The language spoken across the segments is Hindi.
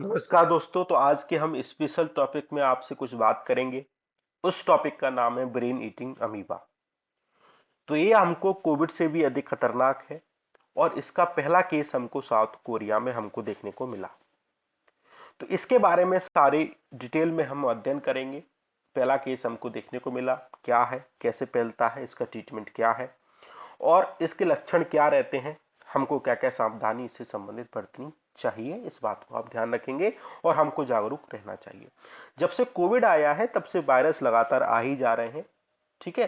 नमस्कार दोस्तों। तो आज के हम स्पेशल टॉपिक में आपसे कुछ बात करेंगे। उस टॉपिक का नाम है ब्रेन ईटिंग अमीबा। तो ये हमको कोविड से भी अधिक खतरनाक है और इसका पहला केस हमको साउथ कोरिया में हमको देखने को मिला। तो इसके बारे में सारी डिटेल में हम अध्ययन करेंगे। पहला केस हमको देखने को मिला, क्या है, कैसे फैलता है, इसका ट्रीटमेंट क्या है और इसके लक्षण क्या रहते हैं, हमको क्या क्या सावधानी इससे संबंधित बरतनी चाहिए, इस बात को आप ध्यान रखेंगे और हमको जागरूक रहना चाहिए। जब से कोविड आया है तब से वायरस लगातार आ ही जा रहे हैं। ठीक है,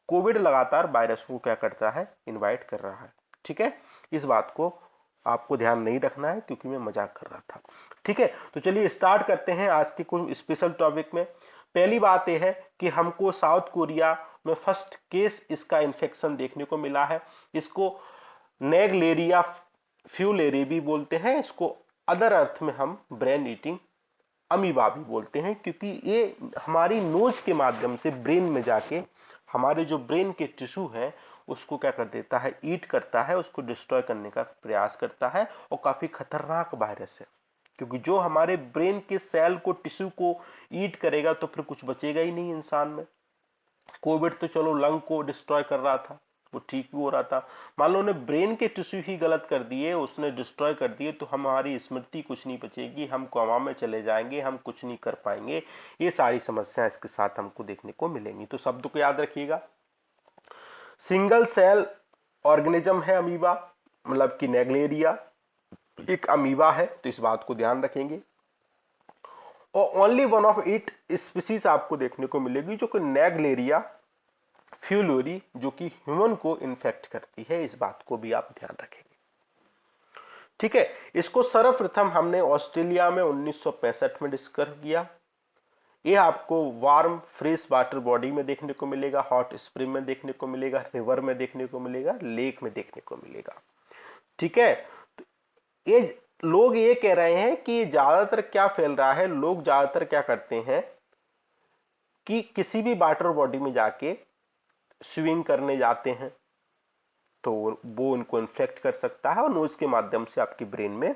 कोविड लगातार वायरस को क्या करता है, इनवाइट कर रहा है। ठीक है, इस बात को आपको ध्यान नहीं रखना है क्योंकि मैं मजाक कर रहा था। ठीक है, तो चलिए स्टार्ट करते हैं आज के कुछ स्पेशल टॉपिक में। पहली बात यह है कि हमको साउथ कोरिया में फर्स्ट केस इसका इन्फेक्शन देखने को मिला है। इसको नेगलेरिया फ्यूलेरी भी बोलते हैं, इसको अदर अर्थ में हम ब्रेन ईटिंग अमीबा भी बोलते हैं, क्योंकि ये हमारी नोज के माध्यम से ब्रेन में जाके हमारे जो ब्रेन के टिश्यू हैं उसको क्या कर देता है, ईट करता है, उसको डिस्ट्रॉय करने का प्रयास करता है। और काफी खतरनाक वायरस है, क्योंकि जो हमारे ब्रेन के सेल को, टिश्यू को ईट करेगा तो फिर कुछ बचेगा ही नहीं इंसान में। कोविड तो चलो लंग को डिस्ट्रॉय कर रहा था, वो ठीक भी हो रहा था। मान लो उन्हें ब्रेन के टिश्यू ही गलत कर दिए, उसने डिस्ट्रॉय कर दिए, तो हमारी स्मृति कुछ नहीं बचेगी, हम कोमा में चले जाएंगे, हम कुछ नहीं कर पाएंगे। ये सारी समस्याएं इसके साथ हमको देखने को मिलेंगी। तो शब्द को याद रखिएगा, सिंगल सेल ऑर्गेनिज्म है अमीबा, मतलब कि नेग्लेरिया एक अमीबा है, तो इस बात को ध्यान रखेंगे। और only one of it species आपको देखने को मिलेगी जो कि नेग्लेरिया फ्यूलोरी, जो कि ह्यूमन को इन्फेक्ट करती है, इस बात को भी आप ध्यान रखेंगे। ठीक है, इसको सर्वप्रथम हमने ऑस्ट्रेलिया में 1965 में डिस्कवर किया। ये आपको वार्म फ्रेश वाटर बॉडी में देखने को मिलेगा, हॉट स्प्रिंग में देखने को मिलेगा, रिवर में देखने को मिलेगा, लेक में देखने को मिलेगा। ठीक है, तो ये लोग ये कह रहे हैं कि ज्यादातर क्या फैल रहा है, लोग ज्यादातर क्या करते हैं कि किसी भी वाटर बॉडी में जाके स्विमिंग करने जाते हैं तो वो उनको इन्फेक्ट कर सकता है और नोज के माध्यम से आपके ब्रेन में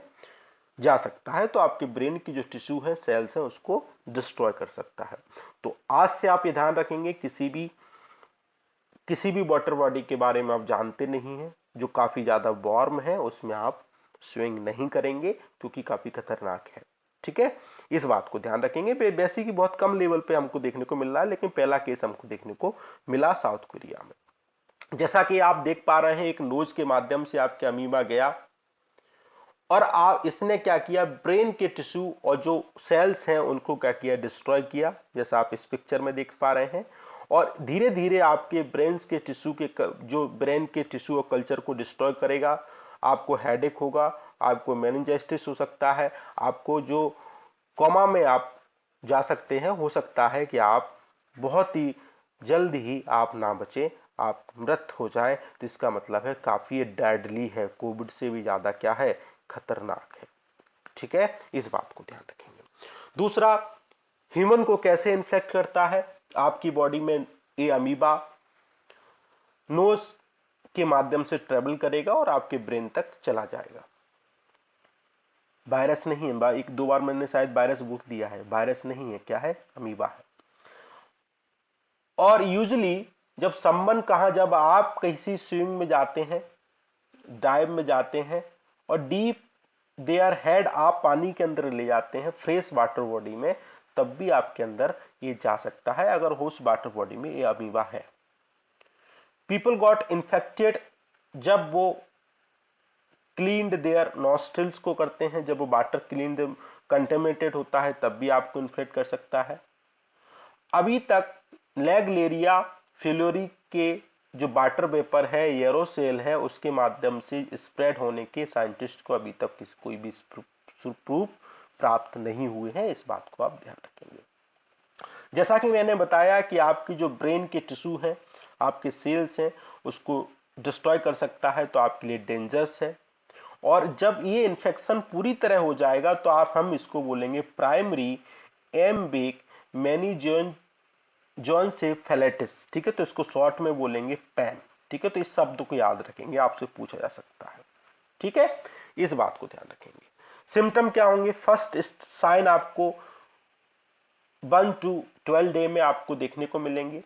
जा सकता है, तो आपके ब्रेन की जो टिश्यू है, सेल्स है, उसको डिस्ट्रॉय कर सकता है। तो आज से आप ये ध्यान रखेंगे, किसी भी वाटर बॉडी के बारे में आप जानते नहीं हैं जो काफी ज्यादा वार्म है, उसमें आप स्विमिंग नहीं करेंगे क्योंकि काफी खतरनाक है। ठीक है, इस बात को ध्यान रखेंगे। वैसे की बहुत कम लेवल पे हमको देखने को मिल रहा है, लेकिन पहला केस हमको देखने को मिला साउथ कोरिया में। जैसा कि आप देख पा रहे हैं, एक नोज के माध्यम से आपके अमीबा गया और आप इसने क्या किया, ब्रेन के टिश्यू और जो सेल्स हैं उनको क्या किया, डिस्ट्रॉय किया, जैसा आप इस पिक्चर में देख पा रहे हैं। और धीरे धीरे आपके ब्रेन के टिश्यू के, जो ब्रेन के टिश्यू और कल्चर को डिस्ट्रॉय करेगा, आपको हेडेक होगा, आपको मेनिंजाइटिस हो सकता है, आपको जो कोमा में आप जा सकते हैं, हो सकता है कि आप बहुत ही जल्द ही आप ना बचे, आप मृत हो जाए। तो इसका मतलब है काफी डेडली है, कोविड से भी ज्यादा क्या है, खतरनाक है। ठीक है, इस बात को ध्यान रखेंगे। दूसरा, ह्यूमन को कैसे इन्फेक्ट करता है, आपकी बॉडी में ये अमीबा नोज के माध्यम से ट्रेवल करेगा और आपके ब्रेन तक चला जाएगा। वायरस नहीं है, एक दो बार मैंने शायद वायरस बोल दिया है, वायरस नहीं है, क्या है, अमीबा है। और यूजुअली जब आप किसी स्विमिंग में जाते हैं, डाइव में जाते हैं और डीप देयर हेड आप पानी के अंदर ले जाते हैं फ्रेश वाटर बॉडी में, तब भी आपके अंदर ये जा सकता है अगर उस वाटर बॉडी में ये अमीबा है। पीपल गॉट इन्फेक्टेड जब वो क्लीन्ड देयर नॉस्ट्रिल्स को करते हैं, जब वो वाटर क्लीन्ड कंटेमिनेटेड होता है तब भी आपको इन्फेक्ट कर सकता है। अभी तक नेग्लेरिया फ्यूलोरी के जो वाटर वेपर है, एरोसेल है, उसके माध्यम से स्प्रेड होने के साइंटिस्ट को अभी तक कोई भी प्रूफ प्राप्त नहीं हुए हैं, इस बात को आप ध्यान रखेंगे। जैसा कि मैंने बताया कि आपकी जो ब्रेन के टिश्यू है, आपके सेल्स हैं, उसको डिस्ट्रॉय कर सकता है, तो आपके लिए डेंजरस है। और जब ये इन्फेक्शन पूरी तरह हो जाएगा तो हम इसको बोलेंगे प्राइमरी एम्बिक मैनिजोन जोन्सेफेलाइटिस। ठीक है, तो इसको शॉर्ट में बोलेंगे पैन। ठीक है, तो इस शब्द को याद रखेंगे, आपसे पूछा जा सकता है। ठीक है, इस बात को ध्यान रखेंगे। सिम्टम क्या होंगे? फर्स्ट साइन आपको 1 to 12 डे में आपको देखने को मिलेंगे।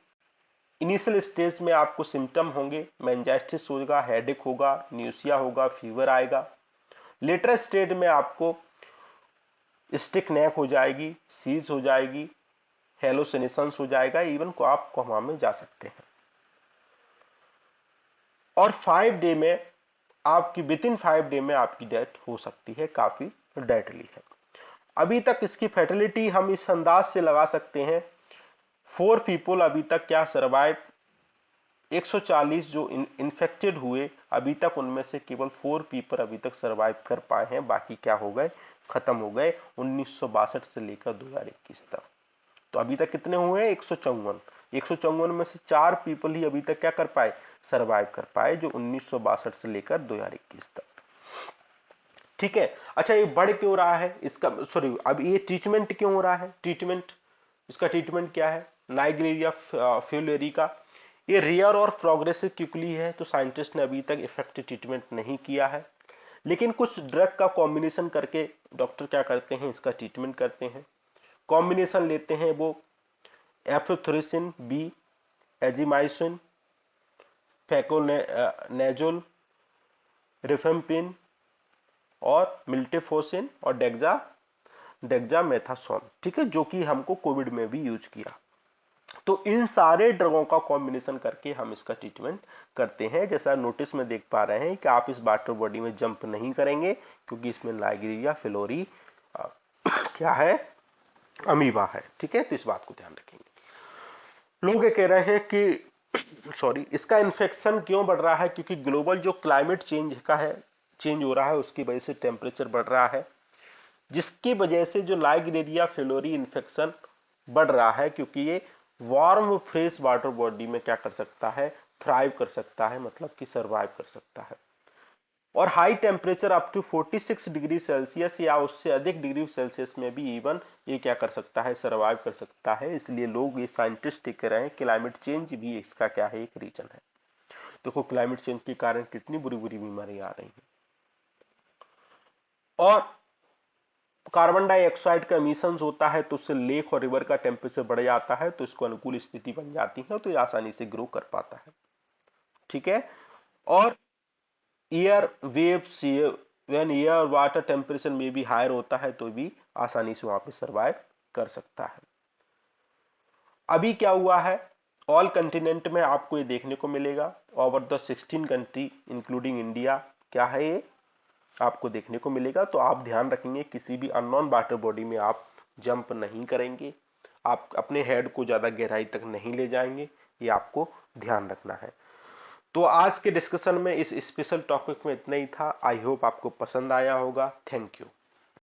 इनिशियल स्टेज में आपको सिम्टम होंगे, मेनिंजाइटिस होगा, हेडेक होगा, न्यूसिया होगा, फीवर आएगा। लेटर स्टेज में आपको स्टिक नेक हो जाएगी, सीज हो जाएगी, हेलोसिनेशंस हो जाएगा, इवन को आप कोमा में जा सकते हैं। और 5 डे में आपकी विद इन 5 डे में आपकी डेथ हो सकती है, काफी डेडली है। अभी तक इसकी फैटेलिटी हम इस अंदाज से लगा सकते हैं, 4 पीपल अभी तक क्या सर्वाइव, 140 जो इन्फेक्टेड हुए अभी तक उनमें से केवल 4 पीपल अभी तक सर्वाइव कर पाए हैं, बाकी क्या हो गए, खत्म हो गए 1962 से लेकर 2021 तक। तो अभी तक कितने हुए? 154 में से 4 पीपल ही अभी तक क्या कर पाए, सर्वाइव कर पाए, जो 1962 से लेकर 2021 तक। ठीक है। अच्छा, ये बढ़ क्यों रहा है इसका, सॉरी, अब ये ट्रीटमेंट क्यों हो रहा है? ट्रीटमेंट, इसका ट्रीटमेंट क्या है? नाइग्रेरिया फ्यूलेरी का ये रेयर और प्रोग्रेसिव क्विकली है, तो साइंटिस्ट ने अभी तक इफेक्टिव ट्रीटमेंट नहीं किया है, लेकिन कुछ ड्रग का कॉम्बिनेशन करके डॉक्टर क्या करते हैं, इसका ट्रीटमेंट करते हैं। कॉम्बिनेशन लेते हैं वो एफ्लोथ्रिसिन बी, एजिमाइसिन, फैकोनेजोल, रिफेम्पिन और मिल्टेफोसिन और डेक्सामेथासोन, ठीक है, जो कि हमको कोविड में भी यूज किया। तो इन सारे ड्रगों का कॉम्बिनेशन करके हम इसका ट्रीटमेंट करते हैं। जैसा नोटिस में देख पा रहे हैं कि आप इस वाटर बॉडी में जंप नहीं करेंगे, क्योंकि इसमें नाइग्रेरिया फ्लोरी क्या है, अमीबा है, ठीक है, तो इस बात को ध्यान रखेंगे। लोग ये कह रहे हैं कि सॉरी, इसका इन्फेक्शन क्यों बढ़ रहा है? क्योंकि ग्लोबल जो क्लाइमेट चेंज का है, चेंज हो रहा है, उसकी वजह से टेम्परेचर बढ़ रहा है, जिसकी वजह से जो नाइग्रेरिया फ्लोरी इन्फेक्शन बढ़ रहा है, क्योंकि ये वार्म फ्रेश वाटर बॉडी में क्या कर सकता है, थ्राइव कर सकता है, मतलब कि सरवाइव कर सकता है। और high temperature up to 46 degree Celsius या उससे अधिक डिग्री सेल्सियस में भी इवन ये क्या कर सकता है, सरवाइव कर सकता है। इसलिए लोग, ये साइंटिस्ट कह रहे हैं क्लाइमेट चेंज भी इसका क्या है, एक रीजन है। देखो क्लाइमेट चेंज के कारण कितनी बुरी बुरी बीमारियां आ रही हैं। और कार्बन डाइऑक्साइड का एमिशन होता है, तो उससे लेक और रिवर का टेम्परेचर बढ़ जाता है, तो इसको अनुकूल स्थिति बन जाती है, तो ये आसानी से ग्रो कर पाता है, ठीक है। और air waves, when air water temperature में भी हायर होता है, तो भी आसानी से वहां पे सरवाइव कर सकता है। अभी क्या हुआ है, ऑल कंटिनेंट में आपको ये देखने को मिलेगा, over the 16 country including India, क्या है ये आपको देखने को मिलेगा। तो आप ध्यान रखेंगे, किसी भी अननोन वाटर बॉडी में आप जंप नहीं करेंगे, आप अपने हेड को ज्यादा गहराई तक नहीं ले जाएंगे, ये आपको ध्यान रखना है। तो आज के डिस्कशन में इस स्पेशल टॉपिक में इतना ही था। आई होप आपको पसंद आया होगा। Thank you.